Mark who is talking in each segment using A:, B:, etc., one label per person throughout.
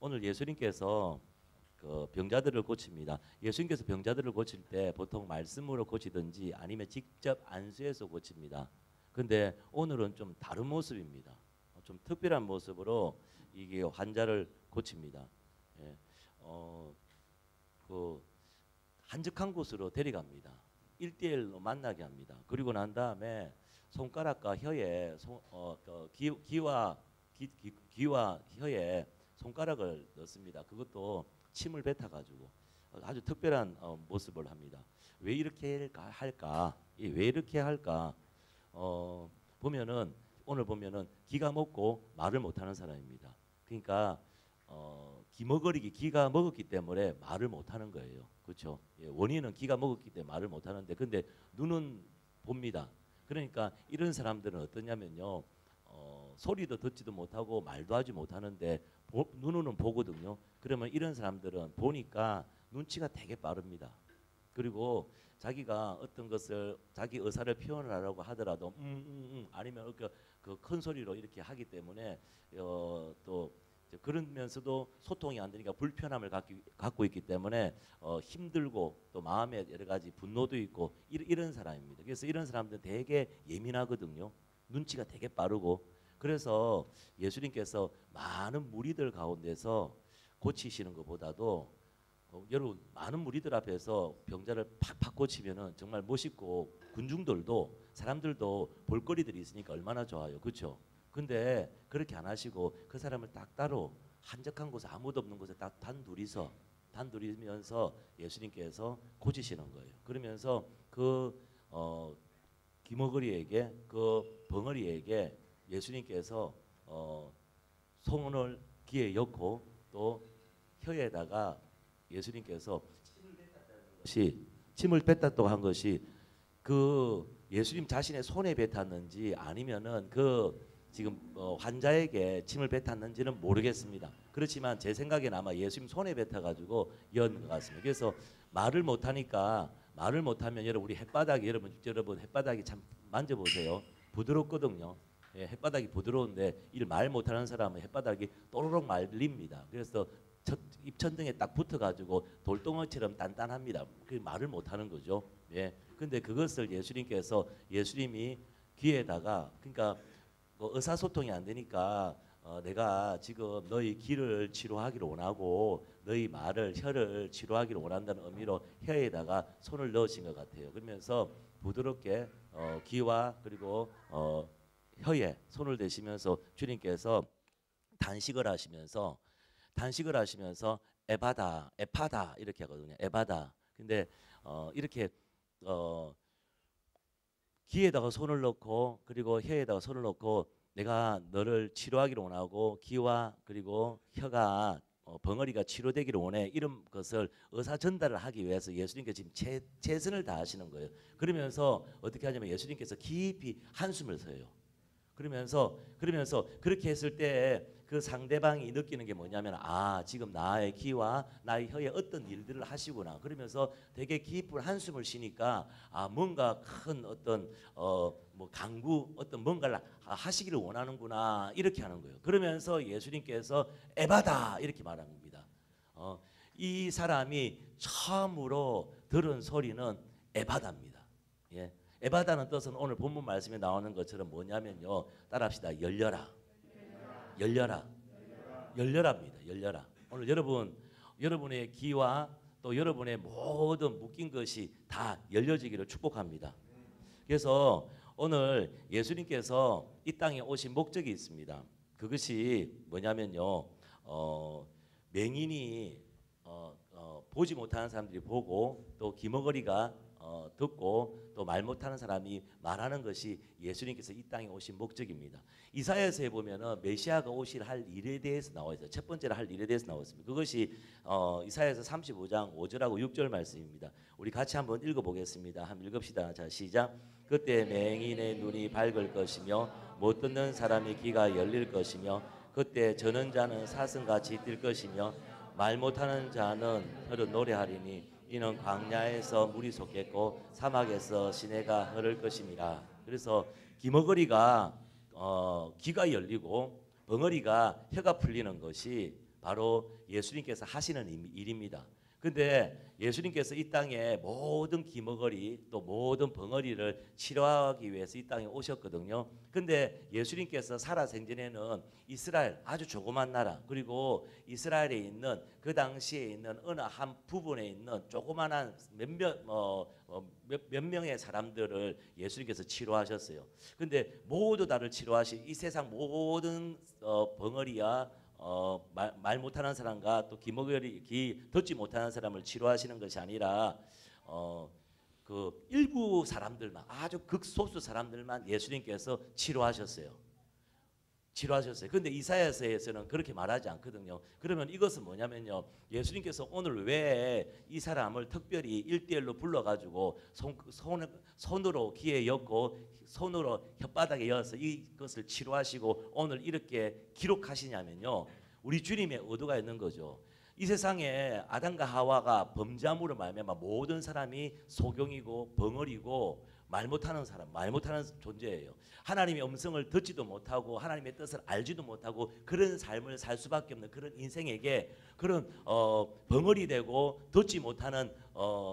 A: 오늘 예수님께서 그 병자들을 고칩니다. 예수님께서 병자들을 고칠 때 보통 말씀으로 고치든지 아니면 직접 안수해서 고칩니다. 근데 오늘은 좀 다른 모습입니다. 좀 특별한 모습으로 이게 환자를 고칩니다. 예. 그 한적한 곳으로 데려갑니다. 1대1로 만나게 합니다. 그리고 난 다음에 손가락과 혀에 귀와 혀에 손가락을 넣습니다. 그것도 침을 뱉어가지고 아주 특별한 모습을 합니다. 왜 이렇게 할까? 왜 이렇게 할까? 보면은 오늘 보면은 기가 먹고 말을 못하는 사람입니다. 그러니까 기가 먹었기 때문에 말을 못하는 거예요. 그렇죠? 예, 원인은 기가 먹었기 때문에 말을 못하는데, 근데 눈은 봅니다. 그러니까 이런 사람들은 어떠냐면요, 소리도 듣지도 못하고 말도 하지 못하는데 눈으로는 보거든요. 그러면 이런 사람들은 보니까 눈치가 되게 빠릅니다. 그리고 자기가 어떤 것을 자기 의사를 표현하려고 하더라도 아니면 그 큰 소리로 이렇게 하기 때문에 또 그러면서도 소통이 안 되니까 불편함을 갖고 있기 때문에 힘들고 또 마음에 여러 가지 분노도 있고 이런 사람입니다. 그래서 이런 사람들은 되게 예민하거든요. 눈치가 되게 빠르고. 그래서 예수님께서 많은 무리들 가운데서 고치시는 것보다도 여러분 많은 무리들 앞에서 병자를 팍팍 고치면은 정말 멋있고 군중들도 사람들도 볼거리들이 있으니까 얼마나 좋아요. 그렇죠? 근데 그렇게 안 하시고 그 사람을 딱 따로 한적한 곳에 아무도 없는 곳에 딱 단둘이면서 예수님께서 고치시는 거예요. 그러면서 그 기머거리에게 그 벙어리에게 예수님께서 손을 귀에 엮고 또 혀에다가 예수님께서 침을 뱉었다고 한 것이 그 예수님 자신의 손에 뱉었는지 아니면은 그 지금 환자에게 침을 뱉었는지는 모르겠습니다. 그렇지만 제 생각에는 아마 예수님 손에 뱉어가지고 연 것 같습니다. 그래서 말을 못하면 여러분 우리 햇바닥이 여러분 햇바닥이 참 만져보세요. 부드럽거든요. 예, 햇바닥이 부드러운데 말 못하는 사람은 햇바닥이 또르륵 말립니다. 그래서 입천등에 딱 붙어가지고 돌덩어리처럼 단단합니다. 그 말을 못하는 거죠. 예. 근데 그것을 예수님이 귀에다가 그러니까 의사소통이 안 되니까 내가 지금 너희 귀를 치료하기를 원하고 너희 혀를 치료하기를 원한다는 의미로 혀에다가 손을 넣으신 것 같아요. 그러면서 부드럽게 귀와 그리고 혀에 손을 대시면서 주님께서 단식을 하시면서 에파다 이렇게 하거든요. 에바다. 근데 이렇게 귀에다가 손을 넣고 그리고 혀에다가 손을 넣고 내가 너를 치료하기를 원하고 귀와 그리고 혀가 벙어리가 치료되기를 원해. 이런 것을 의사 전달을 하기 위해서 예수님께서 지금 최선을 다하시는 거예요. 그러면서 어떻게 하냐면 예수님께서 깊이 한숨을 쉬어요. 그러면서 그렇게 했을 때 그 상대방이 느끼는 게 뭐냐면 지금 나의 귀와 나의 혀에 어떤 일들을 하시구나. 그러면서 되게 깊은 한숨을 쉬니까 뭔가 큰 어떤 뭐 강구 어떤 뭔가를 하시기를 원하는구나 이렇게 하는 거예요. 그러면서 예수님께서 에바다 이렇게 말한 겁니다. 이 사람이 처음으로 들은 소리는 에바다입니다. 예. 에바다는 뜻은 오늘 본문 말씀에 나오는 것처럼 뭐냐면요. 따라합시다. 열려라입니다. 열려라. 오늘 여러분의 귀와 또 여러분의 모든 묶인 것이 다 열려지기를 축복합니다. 그래서 오늘 예수님께서 이 땅에 오신 목적이 있습니다. 그것이 뭐냐면요. 맹인이 보지 못하는 사람들이 보고 또 기머거리가 듣고 또 말 못하는 사람이 말하는 것이 예수님께서 이 땅에 오신 목적입니다. 이사야서에 보면은 메시아가 오실 할 일에 대해서 나와 있어요. 첫 번째로 할 일에 대해서 나와 있습니다. 그것이 이사야서 35장 5절하고 6절 말씀입니다. 우리 같이 한번 읽어보겠습니다. 한번 읽읍시다. 자, 시작. 그때 맹인의 눈이 밝을 것이며 못 듣는 사람의 귀가 열릴 것이며 그때 저는 자는 사슴같이 뛸 것이며 말 못하는 자는 흐르 노래하리니 이는 광야에서 물이 솟겠고 사막에서 시내가 흐를 것임이라. 그래서 기머거리가 귀가 열리고 벙어리가 혀가 풀리는 것이 바로 예수님께서 하시는 일입니다. 근데 예수님께서 이 땅에 모든 기머거리 또 모든 벙어리를 치료하기 위해서 이 땅에 오셨거든요. 근데 예수님께서 살아생전에는 이스라엘 아주 조그만 나라 그리고 이스라엘에 있는 그 당시에 있는 어느 한 부분에 있는 조그만한 몇 명의 사람들을 예수님께서 치료하셨어요. 근데 모두 다를 치료하신 이 세상 모든 벙어리야 말 못하는 사람과 또 기듣지 못하는 사람을 치료하시는 것이 아니라 그 일부 사람들만 아주 극소수 사람들만 예수님께서 치료하셨어요. 근데 이사야서에서는 그렇게 말하지 않거든요. 그러면 이것은 뭐냐면요. 예수님께서 오늘 왜 이 사람을 특별히 1대1로 불러가지고 손으로 귀에 엮고 손으로 혓바닥에 여어서 이것을 치료하시고 오늘 이렇게 기록하시냐면요. 우리 주님의 의도가 있는 거죠. 이 세상에 아담과 하와가 범죄함으로 말미암아 모든 사람이 소경이고 벙어리고 말 못하는 사람, 말 못하는 존재예요. 하나님의 음성을 듣지도 못하고 하나님의 뜻을 알지도 못하고 그런 삶을 살 수밖에 없는 그런 인생에게 그런 벙어리 되고 듣지 못하는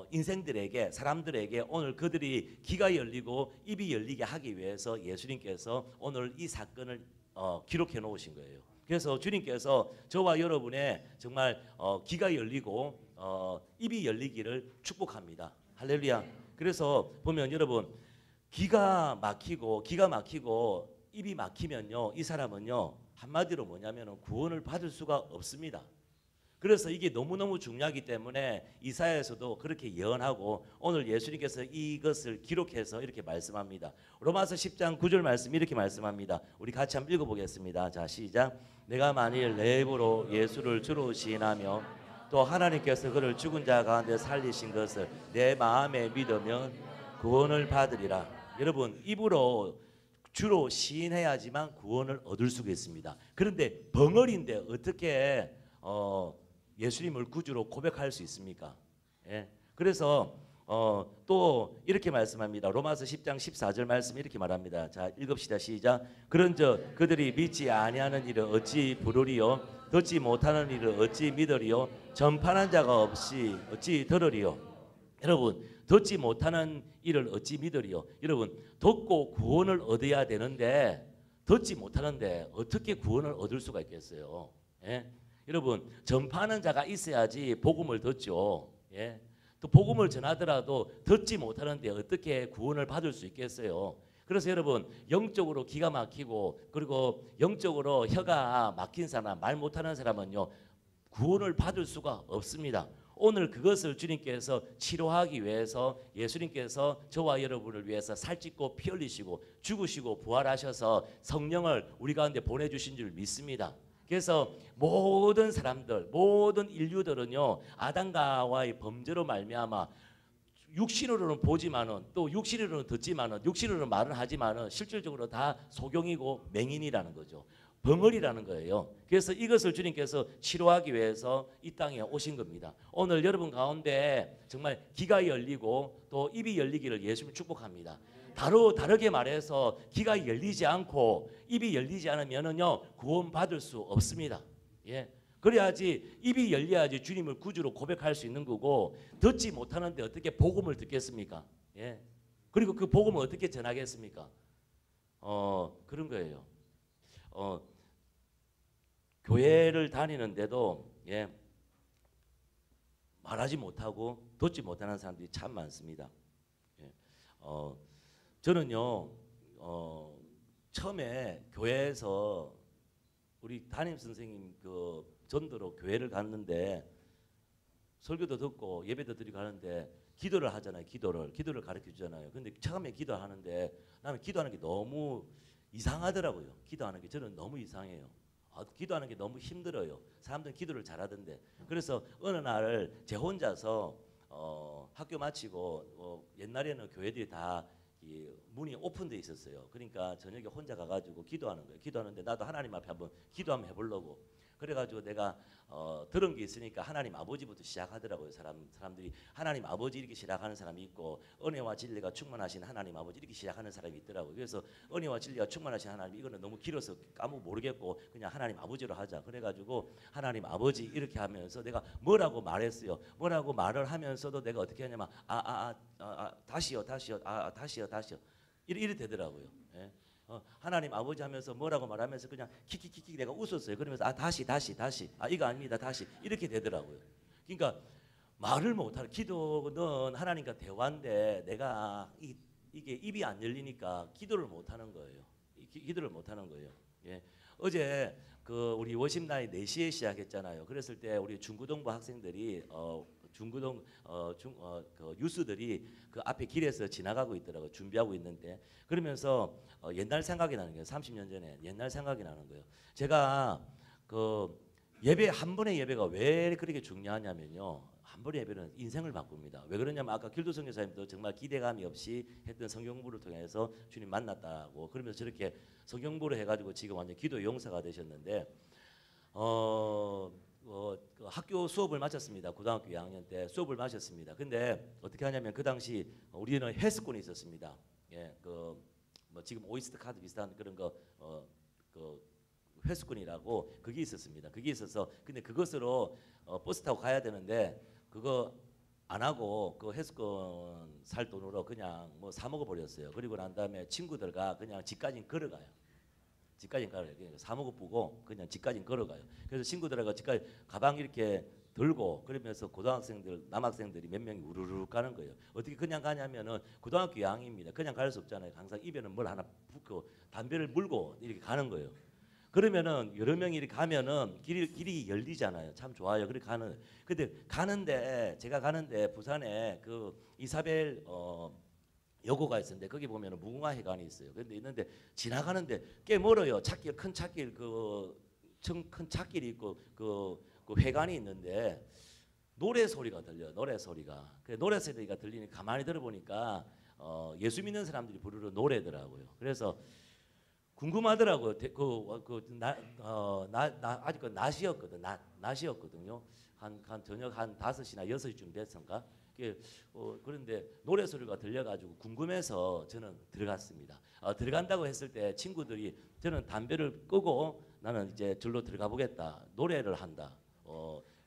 A: 인생들에게 사람들에게 오늘 그들이 귀가 열리고 입이 열리게 하기 위해서 예수님께서 오늘 이 사건을 기록해 놓으신 거예요. 그래서 주님께서 저와 여러분의 정말 귀가 열리고 입이 열리기를 축복합니다. 할렐루야. 그래서 보면 여러분 귀가 막히고 입이 막히면요 이 사람은요 한마디로 뭐냐면 구원을 받을 수가 없습니다. 그래서 이게 너무너무 중요하기 때문에 이사야에서도 그렇게 예언하고 오늘 예수님께서 이것을 기록해서 이렇게 말씀합니다. 로마서 10장 9절 말씀 이렇게 말씀합니다. 우리 같이 한번 읽어보겠습니다. 자 시작. 내가 만일 내 입으로 예수를 주로 시인하며 또 하나님께서 그를 죽은 자 가운데 살리신 것을 내 마음에 믿으면 구원을 받으리라. 여러분 입으로 주로 시인해야지만 구원을 얻을 수가 있습니다. 그런데 벙어리인데 어떻게 예수님을 구주로 고백할 수 있습니까? 예. 그래서 또 이렇게 말씀합니다. 로마서 10장 14절 말씀 이렇게 말합니다. 자 읽읍시다. 시작. 그런즉 그들이 믿지 아니하는 일을 어찌 부르리요? 듣지 못하는 일을 어찌 믿으리요? 전파하는 자가 없이 어찌 들으리요? 여러분 듣지 못하는 일을 어찌 믿으리요? 여러분 듣고 구원을 얻어야 되는데 듣지 못하는데 어떻게 구원을 얻을 수가 있겠어요? 예? 여러분 전파하는 자가 있어야지 복음을 듣죠. 예? 또 복음을 전하더라도 듣지 못하는데 어떻게 구원을 받을 수 있겠어요? 그래서 여러분 영적으로 기가 막히고 그리고 영적으로 혀가 막힌 사람, 말 못하는 사람은요 구원을 받을 수가 없습니다. 오늘 그것을 주님께서 치료하기 위해서 예수님께서 저와 여러분을 위해서 살찌고 피 흘리시고 죽으시고 부활하셔서 성령을 우리 가운데 보내주신 줄 믿습니다. 그래서 모든 사람들, 모든 인류들은요 아담과 하와의 범죄로 말미암아 육신으로는 보지만은 또 육신으로는 듣지만은 육신으로는 말은 하지만은 실질적으로 다 소경이고 맹인이라는 거죠. 벙어리라는 거예요. 그래서 이것을 주님께서 치료하기 위해서 이 땅에 오신 겁니다. 오늘 여러분 가운데 정말 귀가 열리고 또 입이 열리기를 예수님 축복합니다. 다르게 말해서 귀가 열리지 않고 입이 열리지 않으면은요 구원받을 수 없습니다. 예. 그래야지 입이 열려야지 주님을 구주로 고백할 수 있는 거고 듣지 못하는데 어떻게 복음을 듣겠습니까? 예. 그리고 그 복음을 어떻게 전하겠습니까? 그런 거예요. 교회를 다니는데도 예. 말하지 못하고 듣지 못하는 사람들이 참 많습니다. 예. 저는요 처음에 교회에서 우리 담임 선생님 그 전도로 교회를 갔는데 설교도 듣고 예배도 드리고 하는데 기도를 하잖아요. 기도를 가르쳐 주잖아요. 근데 처음에 기도하는데 나는 기도하는 게 너무 이상하더라고요. 기도하는 게 저는 너무 이상해요. 기도하는 게 너무 힘들어요. 사람들은 기도를 잘하던데. 그래서 어느 날 제 혼자서 학교 마치고 옛날에는 교회들이 다 이 문이 오픈돼 있었어요. 그러니까 저녁에 혼자 가가지고 기도하는 거예요. 기도하는데 나도 하나님 앞에 한번 기도 한번 해보려고. 그래가지고 내가 들은 게 있으니까 하나님 아버지부터 시작하더라고요. 사람들이 하나님 아버지 이렇게 시작하는 사람이 있고 은혜와 진리가 충만하신 하나님 아버지 이렇게 시작하는 사람이 있더라고요. 그래서 은혜와 진리가 충만하신 하나님 이거는 너무 길어서 까먹 모르겠고 그냥 하나님 아버지로 하자. 그래가지고 하나님 아버지 이렇게 하면서 내가 뭐라고 말했어요. 뭐라고 말을 하면서도 내가 어떻게 하냐면 다시요 이래 되더라고요. 예. 하나님 아버지 하면서 뭐라고 말하면서 그냥 킥킥킥킥 내가 웃었어요. 그러면서 다시 이거 아닙니다 다시 이렇게 되더라고요. 그러니까 말을 못하는 기도는 하나님과 대화인데 내가 이게 입이 안 열리니까 기도를 못하는 거예요. 기도를 못하는 거예요. 예. 어제 그 우리 워십 나잇 4시에 시작했잖아요. 그랬을 때 우리 중고등부 학생들이 그 유스들이 그 앞에 길에서 지나가고 있더라고요. 준비하고 있는데 그러면서 옛날 생각이 나는 거예요. 30년 전에 옛날 생각이 나는 거예요. 제가 그 예배 한 번의 예배가 왜 그렇게 중요하냐면요. 한 번의 예배는 인생을 바꿉니다. 왜 그러냐면 아까 길도 선교사님도 정말 기대감이 없이 했던 성경 공부를 통해서 주님 만났다고 그러면서 저렇게 성경 공부를 해가지고 지금 완전 기도 용사가 되셨는데 그 학교 수업을 마쳤습니다. 고등학교 2학년 때 수업을 마쳤습니다. 근데 어떻게 하냐면 그 당시 우리는 회수권이 있었습니다. 예, 뭐 지금 오이스트 카드 비슷한 그런 그 회수권이라고 그게 있었습니다. 그게 있어서 근데 그것으로 버스 타고 가야 되는데 그거 안 하고 그 회수권 살 돈으로 그냥 뭐 사 먹어 버렸어요. 그리고 난 다음에 친구들과 그냥 집까지 걸어가요. 집까지 가요. 사 먹어 보고 그냥 집까지 걸어가요. 그래서 친구들하고 집까지 가방 이렇게 들고 그러면서 고등학생들 남학생들이 몇 명이 우르르 가는 거예요. 어떻게 그냥 가냐면은 고등학교 2학년입니다. 그냥 갈 수 없잖아요. 항상 입에는 뭘 하나 붓고 담배를 물고 이렇게 가는 거예요. 그러면은 여러 명이 이렇게 가면은 길이 열리잖아요. 참 좋아요. 그렇게 가는. 근데 제가 가는데 부산에 그 이사벨 여고가 있었는데 거기 보면은 무궁화 회관이 있어요. 근데 있는데 지나가는데 꽤 멀어요. 큰 찻길 큰 찻길이 있고 그 회관이 있는데 노래 소리가 들려요. 노래 소리가 들리니 가만히 들어보니까 예수 믿는 사람들이 부르는 노래더라고요. 그래서 궁금하더라고요. 아직 그 낮이었거든요. 한 저녁 한 5시나 6시쯤 됐던가. 그런데 노래 소리가 들려가지고 궁금해서 저는 들어갔습니다. 들어간다고 했을 때 친구들이 저는 담배를 끄고 나는 이제 절로 들어가 보겠다. 노래를 한다.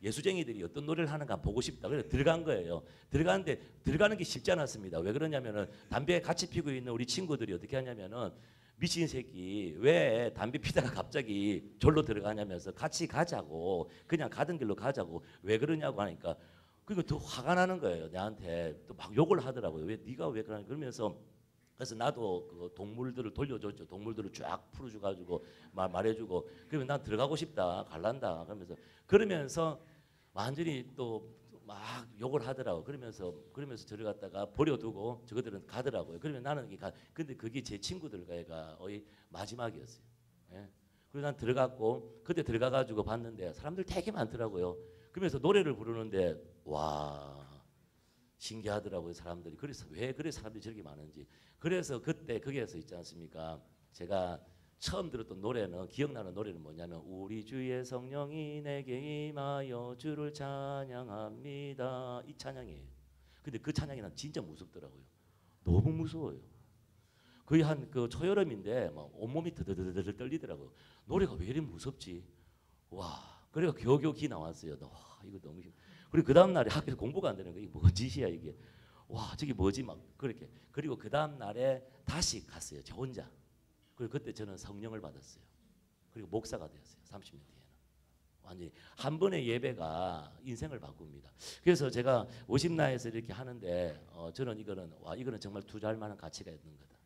A: 예수쟁이들이 어떤 노래를 하는가 보고 싶다. 그래서 들어간 거예요. 들어가는데 들어가는 게 쉽지 않았습니다. 왜 그러냐면은 담배 같이 피고 있는 우리 친구들이 어떻게 하냐면은 미친 새끼 왜 담배 피다가 갑자기 절로 들어가냐면서 같이 가자고 그냥 가던 길로 가자고 왜 그러냐고 하니까 그리고 더 화가 나는 거예요. 내한테 또 막 욕을 하더라고요. 왜 네가 왜 그러냐 그러면서 그래서 나도 그 동물들을 돌려줬죠. 동물들을 쫙 풀어줘가지고 말해주고 그러면 난 들어가고 싶다 갈란다 그러면서 완전히 또 막 욕을 하더라고. 그러면서 저를 갖다가 버려두고 저것들은 가더라고요. 그러면 나는 근데 그게 제 친구들과의 마지막이었어요. 예. 그래서 난 들어갔고 그때 들어가가지고 봤는데 사람들 되게 많더라고요. 그러면서 노래를 부르는데 와 신기하더라고요. 사람들이. 그래서 왜 그래 사람들이 저렇게 많은지. 그래서 그때 거기에서 있지 않습니까? 제가 처음 들었던 노래는 기억나는 노래는 뭐냐면 우리 주의 성령이 내게 임하여 주를 찬양합니다. 이 찬양이에요. 근데 그 찬양이 난 진짜 무섭더라고요. 너무 무서워요. 거의 한 그 초여름인데 막 온몸이 드드드드 떨리더라고요. 노래가 왜 이리 무섭지? 와. 그래가 겨우겨우 기 나왔어요. 와 이거 너무 힘. 그리고 그 다음 날에 학교에서 공부가 안 되는 거예요. 이게 뭐 짓이야 이게. 와 저게 뭐지 막 그렇게. 그리고 그 다음 날에 다시 갔어요. 저 혼자. 그리고 그때 저는 성령을 받았어요. 그리고 목사가 되었어요. 30년 뒤에는. 완전히 한 번의 예배가 인생을 바꿉니다. 그래서 제가 50나에서 이렇게 하는데 저는 이거는 정말 투자할 만한 가치가 있는 거다.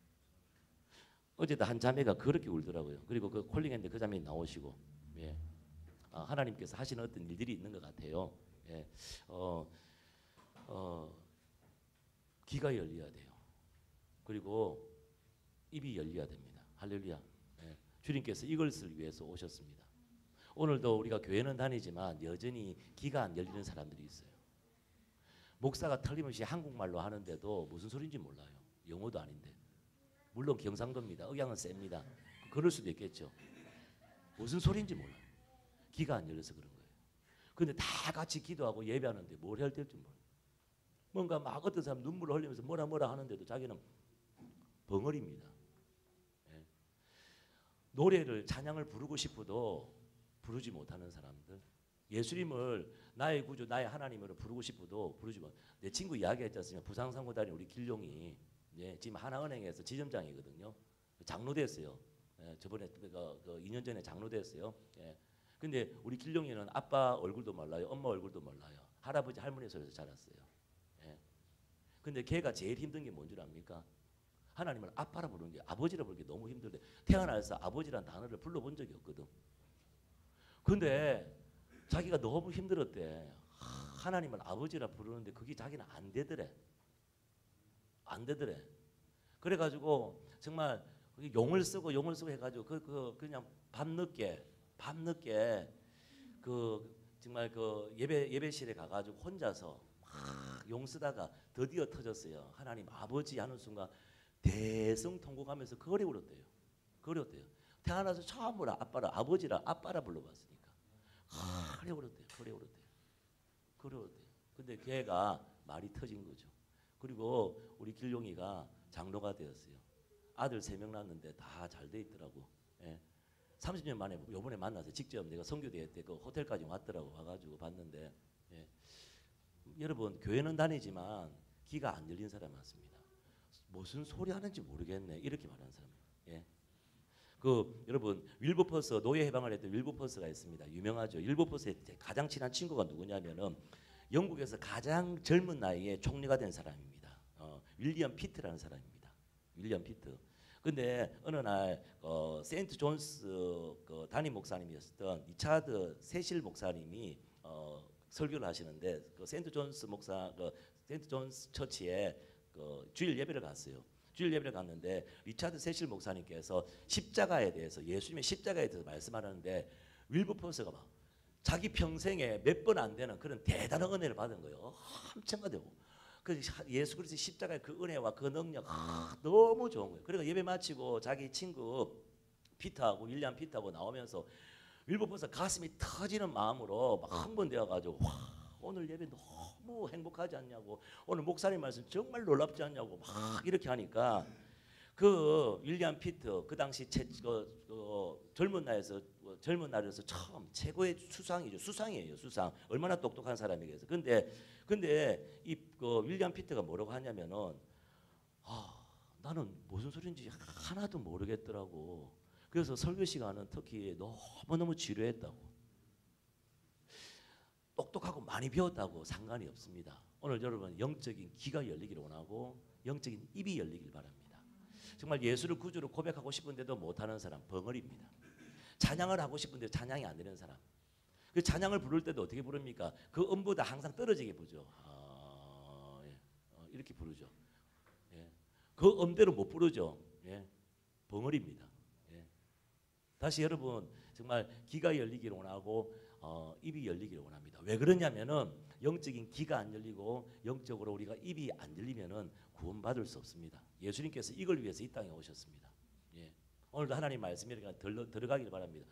A: 어제도 한 자매가 그렇게 울더라고요. 그리고 그 콜링했는데 그 자매가 나오시고 예. 하나님께서 하시는 어떤 일들이 있는 것 같아요. 예. 귀가 열려야 돼요. 그리고 입이 열려야 됩니다. 할렐루야. 예. 주님께서 이것을 위해서 오셨습니다. 오늘도 우리가 교회는 다니지만 여전히 귀가 안 열리는 사람들이 있어요. 목사가 틀림없이 한국말로 하는데도 무슨 소리인지 몰라요. 영어도 아닌데. 물론 경상도입니다. 억양은 셉니다. 그럴 수도 있겠죠. 무슨 소리인지 몰라요. 귀가 안 열려서 그런 거예요. 근데 다 같이 기도하고 예배하는데 뭘 해야 될지 모르고 뭔가 막 어떤 사람 눈물을 흘리면서 뭐라 하는데도 자기는 벙어리입니다. 예. 노래를 찬양을 부르고 싶어도 부르지 못하는 사람들, 예수님을 나의 구주 나의 하나님으로 부르고 싶어도 부르지 못. 내 친구 이야기했지 않습니까? 부산상고 다니는 우리 길룡이 지금 하나은행에서 지점장이거든요. 장로 됐어요. 저번에 2년 전에 장로 됐어요. 근데 우리 길룡이는 아빠 얼굴도 몰라요. 엄마 얼굴도 몰라요. 할아버지 할머니 소리에서 자랐어요. 근데 걔가 제일 힘든 게 뭔 줄 압니까? 하나님을 아빠라 부르는 게, 아버지라 부르는 게 너무 힘들대. 태어나서 아버지란 단어를 불러본 적이 없거든. 근데 자기가 너무 힘들었대. 하나님을 아버지라 부르는데 그게 자기는 안 되더래. 안 되더래. 그래가지고 정말 용을 쓰고 해가지고 그냥 밤늦게 정말 예배실에 가가지고 혼자서 막 용 쓰다가 드디어 터졌어요. 하나님 아버지 하는 순간 대성통곡하면서 거리 울었대요. 태어나서 처음으로 아빠라 불러봤으니까 거리 울었대요. 근데 걔가 말이 터진 거죠. 그리고 우리 길룡이가 장로가 되었어요. 아들 3명 낳았는데 다 잘 돼 있더라고. 30년 만에 요번에 만나서 직접 내가 선교대회 때 그 호텔까지 왔더라고. 와가지고 봤는데 여러분 교회는 다니지만 귀가 안 열린 사람 많습니다. 무슨 소리 하는지 모르겠네 이렇게 말하는 사람이에요. 여러분 윌버퍼스 노예 해방을 했던 윌버퍼스가 있습니다. 유명하죠. 윌버퍼스의 가장 친한 친구가 누구냐면은 영국에서 가장 젊은 나이에 총리가 된 사람입니다. 윌리엄 피트라는 사람입니다. 윌리엄 피트. 근데 어느 날 세인트 존스 담임 목사님이었던 리차드 세실 목사님이 설교를 하시는데 세인트 존스 세인트 존스 처치에 주일 예배를 갔어요. 주일 예배를 갔는데 리차드 세실 목사님께서 십자가에 대해서 예수님의 십자가에 대해서 말씀하는데 윌버포스가 막 자기 평생에 몇 번 안 되는 그런 대단한 은혜를 받은 거예요. 엄청나대고. 그 예수 그리스도의 십자가의 그 은혜와 그 능력 너무 좋은 거예요. 그리고 예배 마치고 자기 친구 피터하고 윌리엄 피터하고 나오면서 윌버포스 가슴이 터지는 마음으로 막 흥분되어가지고 오늘 예배 너무 행복하지 않냐고, 오늘 목사님 말씀 정말 놀랍지 않냐고 막 이렇게 하니까 그 윌리엄 피터 그 당시 젊은 날에서 처음 최고의 수상이에요. 수상. 얼마나 똑똑한 사람이겠어. 근데 이 윌리엄 피터가 뭐라고 하냐면은 나는 무슨 소리인지 하나도 모르겠더라고. 그래서 설교 시간은 특히 너무너무 지루했다고. 똑똑하고 많이 배웠다고 상관이 없습니다. 오늘 여러분 영적인 귀가 열리기를 원하고 영적인 입이 열리길 바랍니다. 정말 예수를 구주로 고백하고 싶은데도 못하는 사람 벙어리입니다. 찬양을 하고 싶은데 찬양이 안 되는 사람. 그 찬양을 부를 때도 어떻게 부릅니까? 그 음보다 항상 떨어지게 부르죠. 이렇게 부르죠. 그 음대로 못 부르죠. 벙어리입니다. 다시 여러분 정말 귀가 열리기를 원하고 입이 열리기를 원합니다. 왜 그러냐면은 영적인 귀가 안 열리고 영적으로 우리가 입이 안 열리면은 구원받을 수 없습니다. 예수님께서 이걸 위해서 이 땅에 오셨습니다. 오늘도 하나님 말씀이 들어가기를 바랍니다.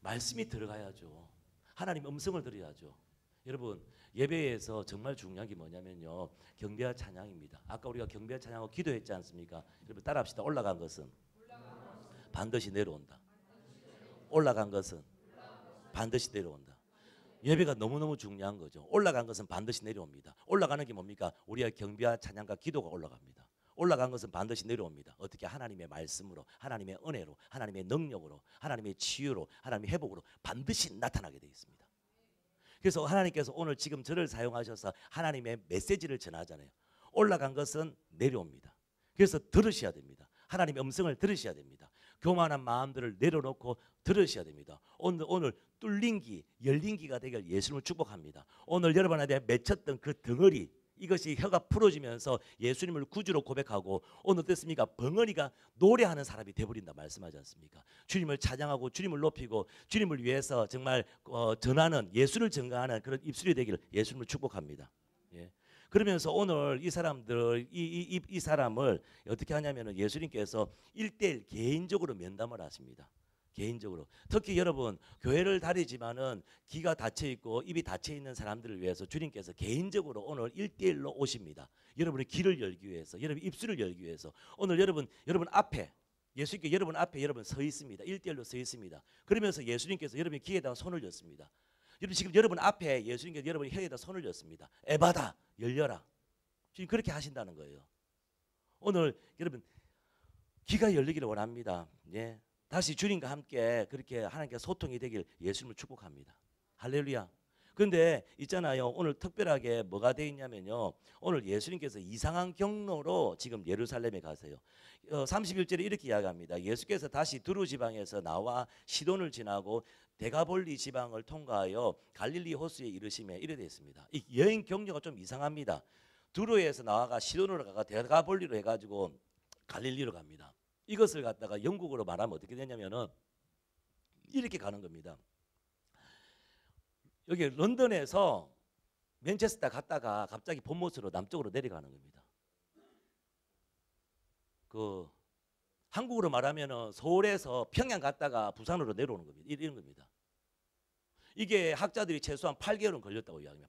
A: 말씀이 들어가야죠. 하나님 음성을 들어야죠. 여러분 예배에서 정말 중요한 게 뭐냐면요, 경배와 찬양입니다. 아까 우리가 경배와 찬양하고 기도했지 않습니까? 여러분 따라합시다. 올라간 것은 반드시 내려온다. 올라간 것은 반드시 내려온다. 예배가 너무너무 중요한 거죠. 올라간 것은 반드시 내려옵니다. 올라가는 게 뭡니까? 우리의 경배와 찬양과 기도가 올라갑니다. 올라간 것은 반드시 내려옵니다. 어떻게? 하나님의 말씀으로, 하나님의 은혜로, 하나님의 능력으로, 하나님의 치유로, 하나님의 회복으로 반드시 나타나게 되어 있습니다. 그래서 하나님께서 오늘 지금 저를 사용하셔서 하나님의 메시지를 전하잖아요. 올라간 것은 내려옵니다. 그래서 들으셔야 됩니다. 하나님의 음성을 들으셔야 됩니다. 교만한 마음들을 내려놓고 들으셔야 됩니다. 오늘 뚫린 귀, 열린 귀가 되길 예수님을 축복합니다. 오늘 여러분한테 맺혔던 그 덩어리, 이것이 혀가 풀어지면서 예수님을 구주로 고백하고 오늘 어떻습니까? 벙어리가 노래하는 사람이 되어버린다 말씀하지 않습니까? 주님을 찬양하고 주님을 높이고 주님을 위해서 정말 전하는, 예수를 증거하는 그런 입술이 되기를 예수님을 축복합니다. 그러면서 오늘 이 사람을 어떻게 하냐면은 예수님께서 1:1 개인적으로 면담을 하십니다. 개인적으로. 특히 여러분 교회를 다니지만은 귀가 닫혀 있고 입이 닫혀 있는 사람들을 위해서 주님께서 개인적으로 오늘 1대1로 오십니다. 여러분의 귀를 열기 위해서, 여러분 입술을 열기 위해서. 오늘 여러분 앞에 예수님께 여러분 앞에 여러분 서 있습니다. 1대1로 서 있습니다. 그러면서 예수님께서 여러분의 귀에다가 손을 였습니다. 여러분 지금 여러분 앞에 예수님께서 여러분의 혀에다 손을 였습니다. 에바다 열려라. 지금 그렇게 하신다는 거예요. 오늘 여러분 귀가 열리기를 원합니다. 예. 다시 주님과 함께 그렇게 하나님께 소통이 되길 예수님을 축복합니다. 할렐루야. 그런데 있잖아요. 오늘 특별하게 뭐가 되어 있냐면요. 오늘 예수님께서 이상한 경로로 지금 예루살렘에 가세요. 31절에 이렇게 이야기합니다. 예수께서 다시 두루 지방에서 나와 시돈을 지나고 데가볼리 지방을 통과하여 갈릴리 호수에 이르시매 이래 되어 있습니다. 이 여행 경로가 좀 이상합니다. 두루에서 나와가 시돈으로 가가 데가볼리로 해가지고 갈릴리로 갑니다. 이것을 갖다가 영국으로 말하면 어떻게 되냐면은 이렇게 가는 겁니다. 여기 런던에서 맨체스터 갔다가 갑자기 본못으로 남쪽으로 내려가는 겁니다. 그 한국으로 말하면은 서울에서 평양 갔다가 부산으로 내려오는 겁니다. 이런 겁니다. 이게 학자들이 최소한 8개월은 걸렸다고 이야기합니다.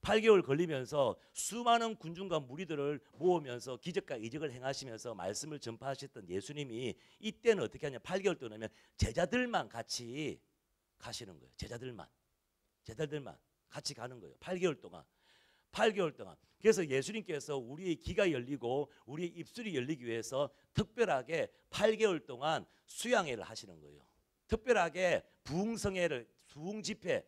A: 8개월 걸리면서 수많은 군중과 무리들을 모으면서 기적과 이적을 행하시면서 말씀을 전파하셨던 예수님이 이때는 어떻게 하냐 8개월 동안이면 제자들만 같이 가시는 거예요. 제자들만 같이 가는 거예요. 8개월 동안. 그래서 예수님께서 우리의 귀가 열리고 우리의 입술이 열리기 위해서 특별하게 8개월 동안 수양회를 하시는 거예요. 특별하게 부흥성회를 부흥 집회를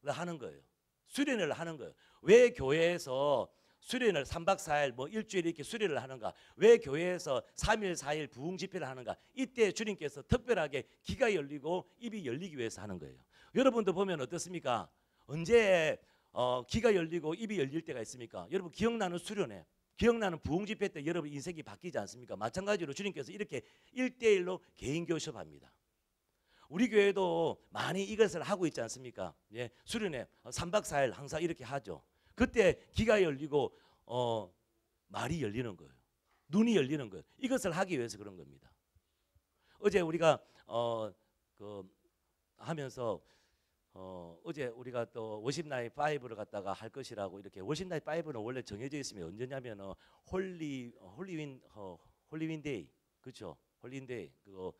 A: 하는 거예요. 수련회를 하는 거예요. 왜 교회에서 수련을 3박 4일 뭐 일주일 이렇게 수련을 하는가? 왜 교회에서 3일 4일 부흥 집회를 하는가? 이때 주님께서 특별하게 귀가 열리고 입이 열리기 위해서 하는 거예요. 여러분도 보면 어떻습니까? 언제 귀가 열리고 입이 열릴 때가 있습니까? 여러분 기억나는 수련회, 기억나는 부흥 집회 때 여러분 인생이 바뀌지 않습니까? 마찬가지로 주님께서 이렇게 1대1로 개인 교섭합니다. 우리 교회도 많이 이것을 하고 있지 않습니까? 예, 수련회 3박 4일 항상 이렇게 하죠. 그때 귀가 열리고 말이 열리는 거예요. 눈이 열리는 거예요. 이것을 하기 위해서 그런 겁니다. 어제 우리가 하면서 어제 우리가 또 워십 나잇 5를 갖다가 할 것이라고 이렇게 워십 나잇 5는 원래 정해져 있으면 언제냐면은 홀리윈 데이 그렇죠? 홀리윈 데이 그거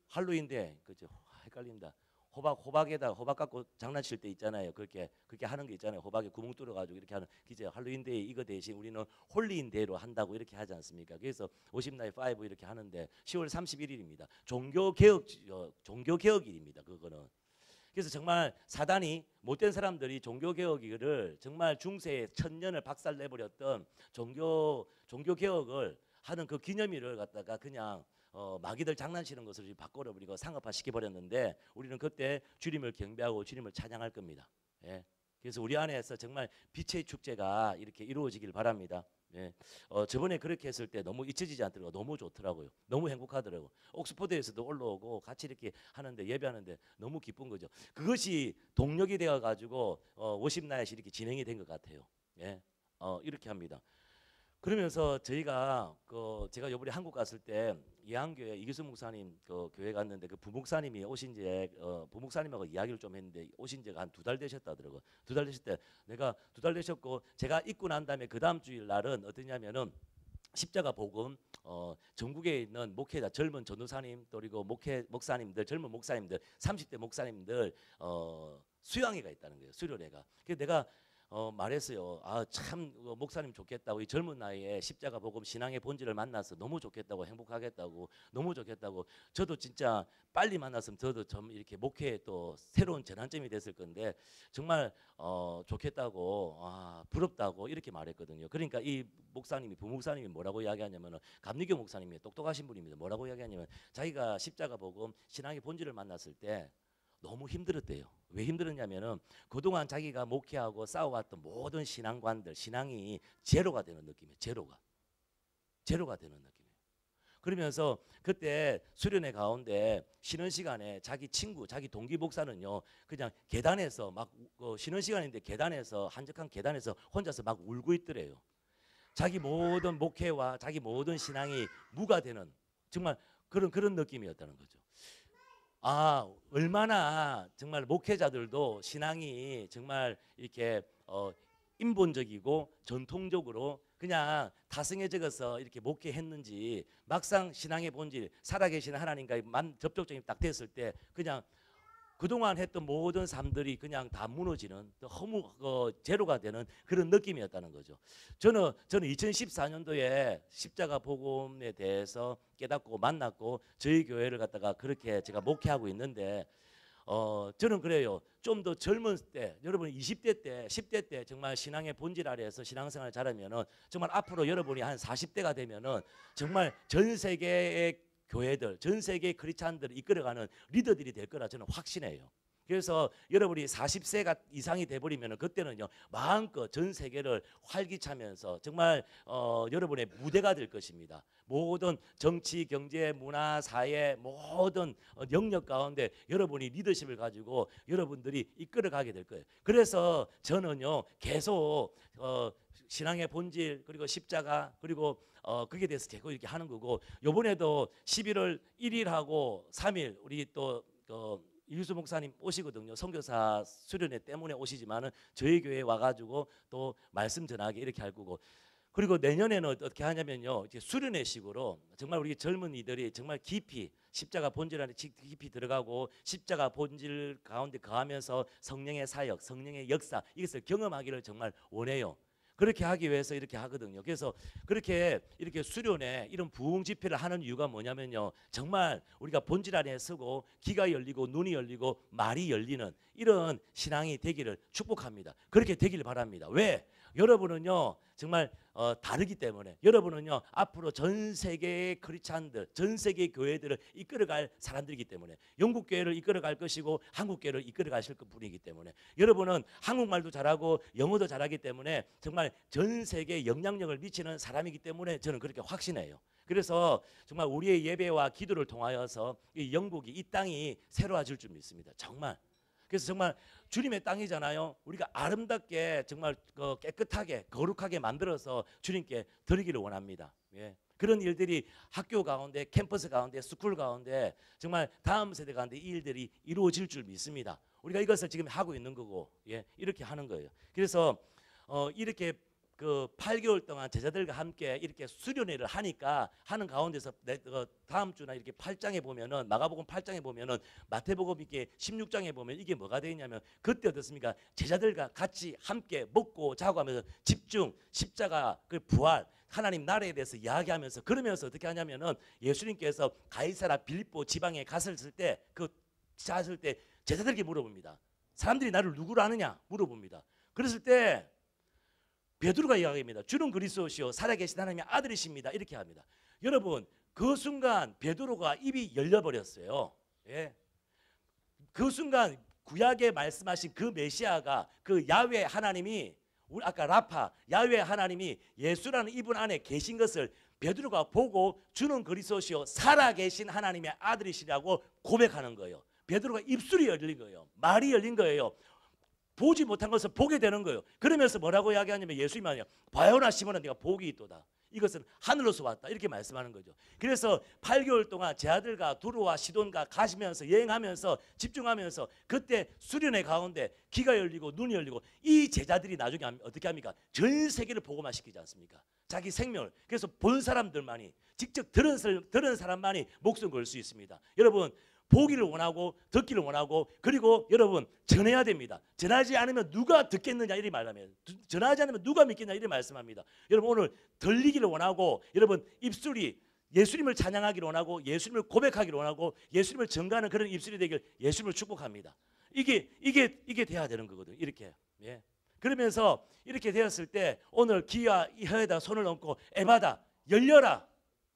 A: 할로윈데 그죠? 헷갈린다. 호박에다 호박 갖고 장난칠 때 있잖아요. 그렇게 하는 게 있잖아요. 호박에 구멍 뚫어 가지고 이렇게 하는 기제 할로윈데이 이거 대신 우리는 홀리인데이로 한다고 이렇게 하지 않습니까? 그래서 50나잇 5 이렇게 하는데 10월 31일입니다. 종교 개혁일입니다. 그거는. 그래서 정말 사단이 못된 사람들이 종교 개혁을 정말 중세에 천년을 박살내 버렸던 종교 개혁을 하는 그 기념일을 갖다가 그냥 마귀들 장난치는 것을 바꿔버리고 상업화 시켜버렸는데 우리는 그때 주님을 경배하고 주님을 찬양할 겁니다. 예. 그래서 우리 안에서 정말 빛의 축제가 이렇게 이루어지길 바랍니다. 예. 저번에 그렇게 했을 때 너무 잊혀지지 않더라고요. 너무 좋더라고요. 너무 행복하더라고요. 옥스퍼드에서도 올라오고 같이 이렇게 하는데 예배하는데 너무 기쁜 거죠. 그것이 동력이 되어가지고 워십 나잇이 이렇게 진행이 된 것 같아요. 예. 이렇게 합니다. 그러면서 저희가 제가 요번에 한국 갔을 때 예한교회 이기수 목사님 그 교회 갔는데 그 부목사님이 오신 지 부목사님하고 이야기를 좀 했는데 오신 지가 한 2달 되셨다더라고요. 2달 되실 때 내가 2달 되셨고 제가 입고 난 다음에 그 다음 주일 날은 어떠냐면은 십자가 복음 전국에 있는 목회자 젊은 전도사님 또 그리고 목사님들 젊은 목사님들 30대 목사님들 수양회가 있다는 거예요. 수련회가. 그래서 내가 말했어요. 참 목사님 좋겠다고 이 젊은 나이에 십자가 복음 신앙의 본질을 만나서 너무 좋겠다고 행복하겠다고 너무 좋겠다고 저도 진짜 빨리 만났으면 저도 좀 이렇게 목회에 또 새로운 전환점이 됐을 건데 정말 좋겠다고 부럽다고 이렇게 말했거든요. 그러니까 이 목사님이 부목사님이 뭐라고 이야기하냐면은 감리교 목사님이 똑똑하신 분입니다. 뭐라고 이야기하냐면 자기가 십자가 복음 신앙의 본질을 만났을 때 너무 힘들었대요. 왜 힘들었냐면은 그동안 자기가 목회하고 싸워왔던 모든 신앙관들 신앙이 제로가 되는 느낌이에요. 제로가 되는 느낌이에요. 그러면서 그때 수련회 가운데 쉬는 시간에 자기 친구 자기 동기 목사는요 그냥 계단에서 막 쉬는 시간인데 계단에서 한적한 계단에서 혼자서 막 울고 있더래요. 자기 모든 목회와 자기 모든 신앙이 무가 되는 정말 그런 느낌이었다는 거죠. 아, 얼마나 정말 목회자들도 신앙이 정말 이렇게 인본적이고 전통적으로 그냥 타성에 적어서 이렇게 목회했는지, 막상 신앙의 본질, 살아계신 하나님과의 접촉점이 딱 됐을 때 그냥 그동안 했던 모든 삶들이 그냥 다 무너지는, 제로가 되는 그런 느낌이었다는 거죠. 저는 2014년도에 십자가 복음에 대해서 깨닫고 만났고 저희 교회를 갖다가 그렇게 제가 목회하고 있는데, 저는 그래요. 좀 더 젊은 때, 여러분 20대 때, 10대 때 정말 신앙의 본질 아래에서 신앙생활을 잘하면은 정말 앞으로 여러분이 한 40대가 되면은 정말 전 세계의 교회들, 전 세계 크리스찬들을 이끌어가는 리더들이 될 거라 저는 확신해요. 그래서 여러분이 40세가 이상이 돼버리면 그때는요 마음껏 전 세계를 활기차면서 정말 여러분의 무대가 될 것입니다. 모든 정치, 경제, 문화, 사회 모든 영역 가운데 여러분이 리더십을 가지고 여러분들이 이끌어가게 될 거예요. 그래서 저는요 계속 신앙의 본질 그리고 십자가 그리고 그게 대해서 계속 이렇게 하는 거고, 요번에도 11월 1일하고 3일 우리 또 이유수 목사님 오시거든요. 선교사 수련회 때문에 오시지만은 저희 교회에 와가지고 또 말씀 전하게 이렇게 할 거고, 그리고 내년에는 어떻게 하냐면요 이제 수련회식으로 정말 우리 젊은이들이 정말 깊이 십자가 본질 안에 깊이 들어가고 십자가 본질 가운데 거하면서 성령의 사역, 성령의 역사 이것을 경험하기를 정말 원해요. 그렇게 하기 위해서 이렇게 하거든요. 그래서 그렇게 이렇게 수련회 이런 부흥 집회를 하는 이유가 뭐냐면요, 정말 우리가 본질 안에 서고 귀가 열리고 눈이 열리고 말이 열리는 이런 신앙이 되기를 축복합니다. 그렇게 되기를 바랍니다. 왜? 여러분은요 정말 다르기 때문에, 여러분은요 앞으로 전 세계의 크리스찬들, 전 세계 교회들을 이끌어갈 사람들이기 때문에, 영국 교회를 이끌어갈 것이고 한국 교회를 이끌어가실 분이기 때문에, 여러분은 한국말도 잘하고 영어도 잘하기 때문에 정말 전 세계에 영향력을 미치는 사람이기 때문에 저는 그렇게 확신해요. 그래서 정말 우리의 예배와 기도를 통하여서 이 영국이, 이 땅이 새로워질 줄 믿습니다. 정말. 그래서 정말 주님의 땅이잖아요. 우리가 아름답게 정말 깨끗하게 거룩하게 만들어서 주님께 드리기를 원합니다. 예. 그런 일들이 학교 가운데, 캠퍼스 가운데, 스쿨 가운데 정말 다음 세대 가운데 이 일들이 이루어질 줄 믿습니다. 우리가 이것을 지금 하고 있는 거고, 예, 이렇게 하는 거예요. 그래서 이렇게 8개월 동안 제자들과 함께 이렇게 수련회를 하니까 하는 가운데서 다음 주나 이렇게 8장에 보면은, 마가복음 8장에 보면은, 마태복음 이렇게 16장에 보면 이게 뭐가 되어 있냐면, 그때 어떻습니까? 제자들과 같이 함께 먹고 자고 하면서 집중, 십자가, 그 부활, 하나님 나라에 대해서 이야기하면서, 그러면서 어떻게 하냐면은 예수님께서 가이사라 빌립보 지방에 갔을 때 제자들에게 물어봅니다. 사람들이 나를 누구로 아느냐 물어봅니다. 그랬을 때 베드로가 이야기합니다. 주는 그리스도시요 살아계신 하나님의 아들이십니다. 이렇게 합니다. 여러분 그 순간 베드로가 입이 열려버렸어요. 예. 그 순간 구약에 말씀하신 그 메시아가, 그 야훼 하나님이, 우리 아까 라파 야훼 하나님이 예수라는 이분 안에 계신 것을 베드로가 보고 주는 그리스도시요 살아계신 하나님의 아들이시라고 고백하는 거예요. 베드로가 입술이 열린 거예요. 말이 열린 거예요. 보지 못한 것을 보게 되는 거예요. 그러면서 뭐라고 이야기하냐면, 예수님이 말이야, 바요나 시몬아 네가 복이 있도다. 이것은 하늘로서 왔다. 이렇게 말씀하는 거죠. 그래서 8개월 동안 제 아들과 두로와 시돈과 가시면서 여행하면서 집중하면서, 그때 수련회 가운데 귀가 열리고 눈이 열리고, 이 제자들이 나중에 어떻게 합니까? 전 세계를 복음화 시키지 않습니까? 자기 생명을. 그래서 본 사람들만이, 직접 들은 사람만이 목숨 걸 수 있습니다. 여러분 보기를 원하고 듣기를 원하고, 그리고 여러분 전해야 됩니다. 전하지 않으면 누가 듣겠느냐 이렇게 말하면, 전하지 않으면 누가 믿겠냐 이렇게 말씀합니다. 여러분 오늘 들리기를 원하고, 여러분 입술이 예수님을 찬양하기를 원하고, 예수님을 고백하기를 원하고, 예수님을 전가하는 그런 입술이 되길 예수님을 축복합니다. 이게 돼야 되는 거거든요. 이렇게. 예. 그러면서 이렇게 되었을 때 오늘 귀와 혀에다 손을 얹고, 에바다 열려라,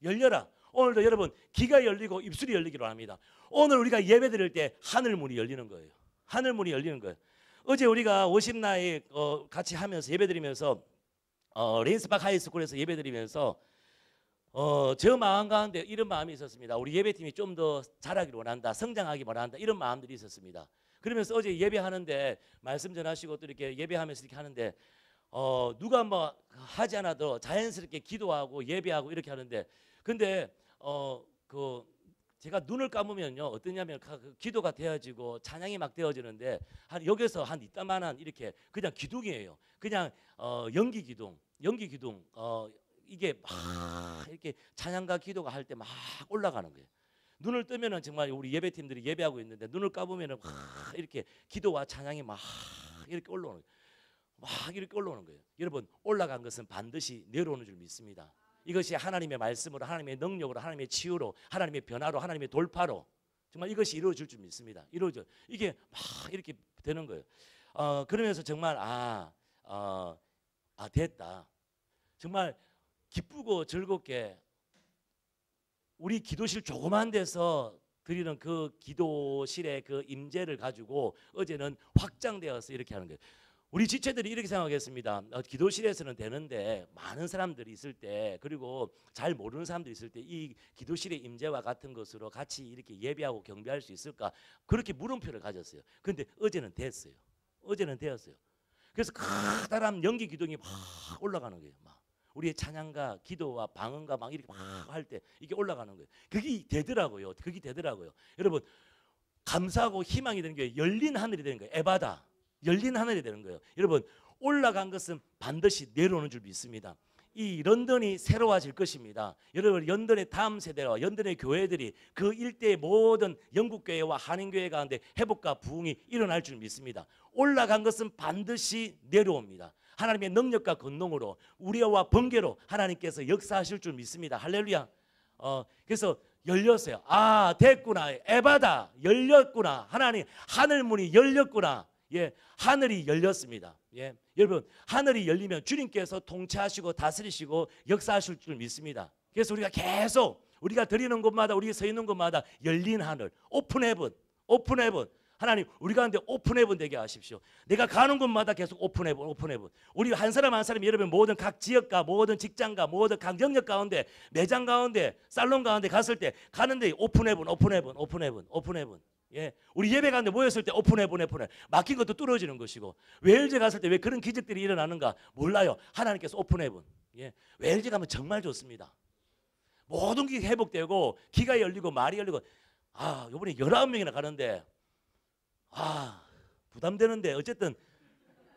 A: 열려라. 오늘도 여러분 귀가 열리고 입술이 열리기로 합니다. 오늘 우리가 예배 드릴 때 하늘문이 열리는 거예요. 하늘문이 열리는 거예요. 어제 우리가 50나이 같이 하면서 예배 드리면서 레인스박 하이스쿨에서 예배 드리면서 저 마음 가운데 이런 마음이 있었습니다. 우리 예배팀이 좀 더 자라기를 원한다, 성장하기 원한다, 이런 마음들이 있었습니다. 그러면서 어제 예배하는데 말씀 전하시고 또 이렇게 예배하면서 이렇게 하는데 누가 뭐 하지 않아도 자연스럽게 기도하고 예배하고 이렇게 하는데, 근데 제가 눈을 감으면요 어떠냐면 그 기도가 되어지고 찬양이 막 되어지는데 한 여기서 한 이따만한 이렇게 그냥 기둥이에요. 그냥 연기 기둥, 연기 기둥. 이게 막 이렇게 찬양과 기도가 할 때 막 올라가는 거예요. 눈을 뜨면은 정말 우리 예배팀들이 예배하고 있는데 눈을 감으면은 막 이렇게 기도와 찬양이 막 이렇게 올라오는 거예요. 막 이렇게 올라오는 거예요. 여러분 올라간 것은 반드시 내려오는 줄 믿습니다. 이것이 하나님의 말씀으로, 하나님의 능력으로, 하나님의 치유로, 하나님의 변화로, 하나님의 돌파로 정말 이것이 이루어질 줄 믿습니다. 이루어져 이게 막 이렇게 되는 거예요. 그러면서 정말 됐다. 정말 기쁘고 즐겁게 우리 기도실 조그만 데서 드리는 그 기도실의 그 임재를 가지고 어제는 확장되어서 이렇게 하는 거예요. 우리 지체들이 이렇게 생각하겠습니다. 기도실에서는 되는데 많은 사람들이 있을 때 그리고 잘 모르는 사람들이 있을 때 이 기도실의 임재와 같은 것으로 같이 이렇게 예배하고 경배할 수 있을까? 그렇게 물음표를 가졌어요. 그런데 어제는 됐어요. 어제는 되었어요. 그래서 커다란 연기 기둥이 막 올라가는 거예요. 막 우리의 찬양과 기도와 방언과 막 이렇게 막 할 때 이게 올라가는 거예요. 그게 되더라고요. 그게 되더라고요. 여러분 감사하고 희망이 되는 게 열린 하늘이 되는 거예요. 에바다. 열린 하늘이 되는 거예요. 여러분 올라간 것은 반드시 내려오는 줄 믿습니다. 이 런던이 새로워질 것입니다. 여러분 런던의 다음 세대와 런던의 교회들이 그 일대의 모든 영국 교회와 한인 교회 가운데 회복과 부흥이 일어날 줄 믿습니다. 올라간 것은 반드시 내려옵니다. 하나님의 능력과 권능으로 우리와 번개로 하나님께서 역사하실 줄 믿습니다. 할렐루야. 그래서 열렸어요. 됐구나. 에바다. 열렸구나. 하나님 하늘 문이 열렸구나. 예, 하늘이 열렸습니다. 예, 여러분 하늘이 열리면 주님께서 통치하시고 다스리시고 역사하실 줄 믿습니다. 그래서 우리가 계속 우리가 드리는 곳마다 우리가 서 있는 곳마다 열린 하늘, 오픈 헤븐, 오픈 헤븐. 하나님 우리 가운데 오픈 헤븐 되게 하십시오. 내가 가는 곳마다 계속 오픈 헤븐, 오픈 헤븐. 우리 한 사람 한 사람이 여러분 모든 각 지역과 모든 직장과 모든 각 영역 가운데 매장 가운데 살롱 가운데 갔을 때 가는데 오픈 헤븐, 오픈 헤븐, 오픈 헤븐, 오픈 헤븐. 예, 우리 예배 가운데 모였을 때 오픈해 막힌 것도 뚫어지는 것이고 웨일즈 갔을 때 왜 그런 기적들이 일어나는가 몰라요. 하나님께서 오픈해 예, 웨일즈 가면 정말 좋습니다. 모든 게 회복되고 귀가 열리고 말이 열리고 이번에 19명이나 가는데 부담되는데 어쨌든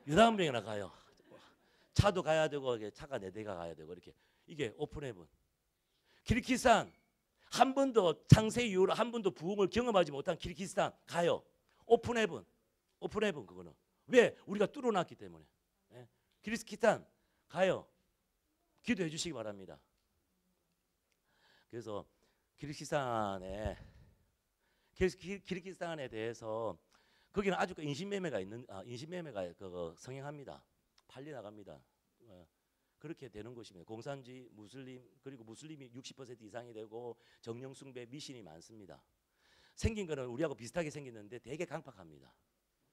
A: 19명이나 가요. 차도 가야 되고 차가 4대가 가야 되고 이렇게 이게 오픈해 키르기스탄 한 번도 창세 이후로 한 번도 부흥을 경험하지 못한 키르기스탄 가요. 오픈 헤븐 그거는 왜? 우리가 뚫어놨기 때문에. 예? 키르기스탄 가요. 기도해 주시기 바랍니다. 그래서 키르기스탄에 대해서 거기는 아주 인신매매가 성행합니다. 팔리 나갑니다. 그렇게 되는 것입니다. 공산주의, 무슬림 그리고 무슬림이 60% 이상이 되고 정령숭배, 미신이 많습니다. 생긴 거는 우리하고 비슷하게 생겼는데 되게 강팍합니다.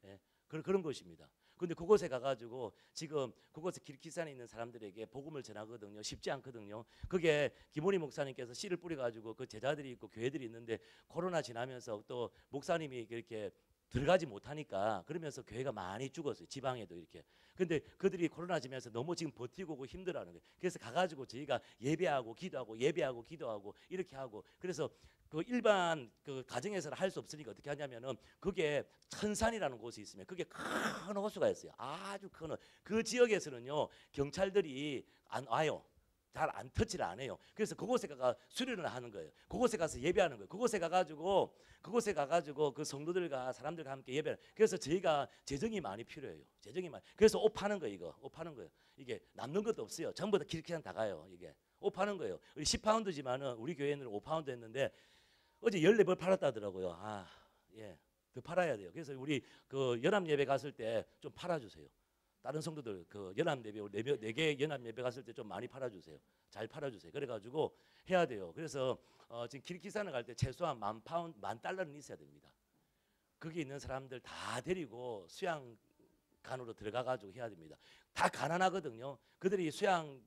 A: 예, 그런 것입니다. 그런데 그곳에 가가지고 지금 그곳에 키르기스탄에 있는 사람들에게 복음을 전하거든요. 쉽지 않거든요. 그게 김원희 목사님께서 씨를 뿌려가지고 그 제자들이 있고 교회들이 있는데 코로나 지나면서 또 목사님이 그렇게 들어가지 못하니까 그러면서 교회가 많이 죽었어요. 지방에도 이렇게. 근데 그들이 코로나 지면서 너무 지금 버티고 오고 힘들어하는 거예요. 그래서 가가지고 저희가 예배하고 기도하고 예배하고 기도하고 이렇게 하고 그래서 그 일반 그 가정에서는 할 수 없으니까 어떻게 하냐면은 그게 천산이라는 곳이 있으면 그게 큰 호수가 있어요. 아주 큰 그 지역에서는요 경찰들이 안 와요. 잘 안 터치를 안 해요. 그래서 그곳에 가서 수련을 하는 거예요. 그곳에 가서 예배하는 거예요. 그곳에 가가지고 그 성도들과 사람들과 함께 예배를. 그래서 저희가 재정이 많이 필요해요. 재정이 많이. 그래서 옷 파는 거예요. 이거 옷 파는 거예요. 이게 남는 것도 없어요. 전부 다 키르키스탄 다 가요. 이게 옷 파는 거예요. 10파운드지만은 우리 교회는 5파운드 했는데 어제 14벌 팔았다더라고요. 예, 더 팔아야 돼요. 그래서 우리 그 연합 예배 갔을 때 좀 팔아주세요. 다른 성도들 그 연합 예배 4개 연합 예배 갔을 때 좀 많이 팔아주세요. 잘 팔아주세요. 그래가지고 해야 돼요. 그래서 지금 키르기스탄을 갈 때 최소한 $10,000는 있어야 됩니다. 거기 있는 사람들 다 데리고 수양간으로 들어가가지고 해야 됩니다. 다 가난하거든요. 그들이 수양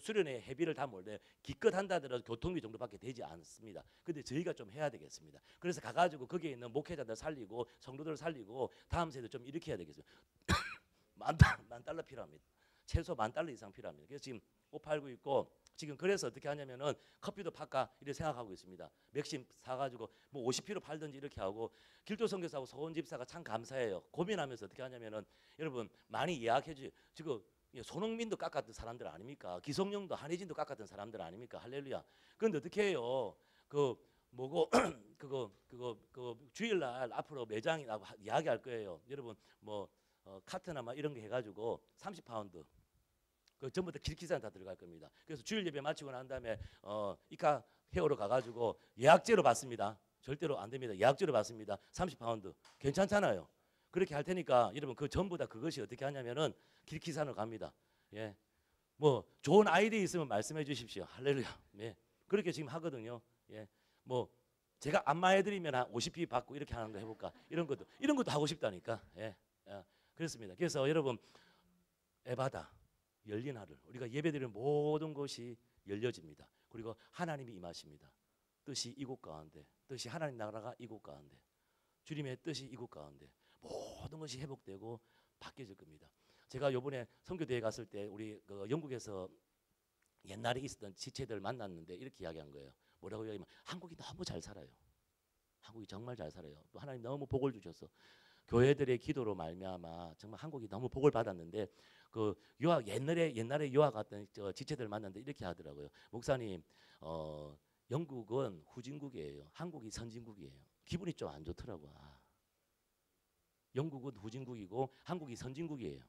A: 수련회 회비를 다 몰래 기껏 한다 하더라도 교통비 정도밖에 되지 않습니다. 근데 저희가 좀 해야 되겠습니다. 그래서 가가지고 거기에 있는 목회자들 살리고 성도들 살리고 다음 세대 좀 이렇게 해야 되겠습니다. $10,000 필요합니다. 최소 $10,000 이상 필요합니다. 그래서 지금 옷 팔고 있고 지금 그래서 어떻게 하냐면은 커피도 팔까 이렇게 생각하고 있습니다. 맥심 사가지고 뭐 50kg 팔든지 이렇게 하고 길도 선교사하고 소원 집사가 참 감사해요. 고민하면서 어떻게 하냐면은 여러분 많이 예약해 주세요. 지금 손흥민도 깎았던 사람들 아닙니까? 기성용도 한혜진도 깎았던 사람들 아닙니까? 할렐루야. 그런데 어떻게 해요? 그 뭐고 그거 주일날 앞으로 매장이 이야기할 거예요. 여러분 뭐 카트나 막 이런 거 해가지고 30파운드 그 전부 다 기획기사에 다 들어갈 겁니다. 그래서 주일 예배 마치고 난 다음에 이카 헤어로 가가지고 예약제로 받습니다. 절대로 안 됩니다. 예약제로 받습니다. 30파운드 괜찮잖아요. 그렇게 할 테니까 여러분 그 전부 다 그것이 어떻게 하냐면은 기획기사로 갑니다. 예, 뭐 좋은 아이디어 있으면 말씀해 주십시오. 할렐루야. 예, 그렇게 지금 하거든요. 예, 뭐 제가 안마해드리면 한 50비 받고 이렇게 하는 거 해볼까? 이런 것도 하고 싶다니까. 예, 그렇습니다. 그래서 여러분 에바다. 열린 하늘 우리가 예배드리는 모든 것이 열려집니다. 그리고 하나님이 임하십니다. 뜻이 이곳 가운데 뜻이 하나님 나라가 이곳 가운데 주님의 뜻이 이곳 가운데 모든 것이 회복되고 바뀌어질 겁니다. 제가 요번에 선교대회 갔을 때 우리 그 영국에서 옛날에 있었던 지체들 만났는데 이렇게 이야기한 거예요. 뭐라고 이야기하면 한국이 너무 잘 살아요. 한국이 정말 잘 살아요. 또 하나님 너무 복을 주셔서 교회들의 기도로 말미암아 정말 한국이 너무 복을 받았는데 그 유학 옛날에 유학 갔던 지체들 만났는데 이렇게 하더라고요. 목사님 영국은 후진국이에요. 한국이 선진국이에요. 기분이 좀 안 좋더라고요. 영국은 후진국이고 한국이 선진국이에요.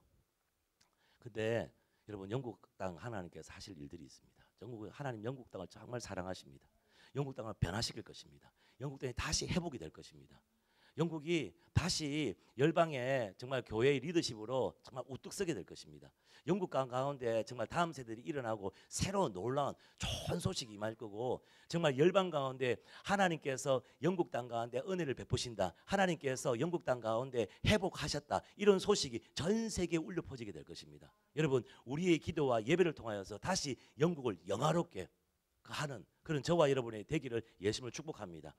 A: 근데 여러분 영국 땅 하나님께서 하실 일들이 있습니다. 하나님 영국 땅을 정말 사랑하십니다. 영국 땅을 변화시킬 것입니다. 영국 땅이 다시 회복이 될 것입니다. 영국이 다시 열방의 정말 교회의 리더십으로 정말 우뚝 서게 될 것입니다. 영국 가운데 정말 다음 세대들이 일어나고 새로운 놀라운 좋은 소식이 임할 거고 정말 열방 가운데 하나님께서 영국 땅 가운데 은혜를 베푸신다. 하나님께서 영국 땅 가운데 회복하셨다. 이런 소식이 전 세계에 울려 퍼지게 될 것입니다. 여러분 우리의 기도와 예배를 통하여서 다시 영국을 영화롭게 하는 그런 저와 여러분의 되기를 예수님을 축복합니다.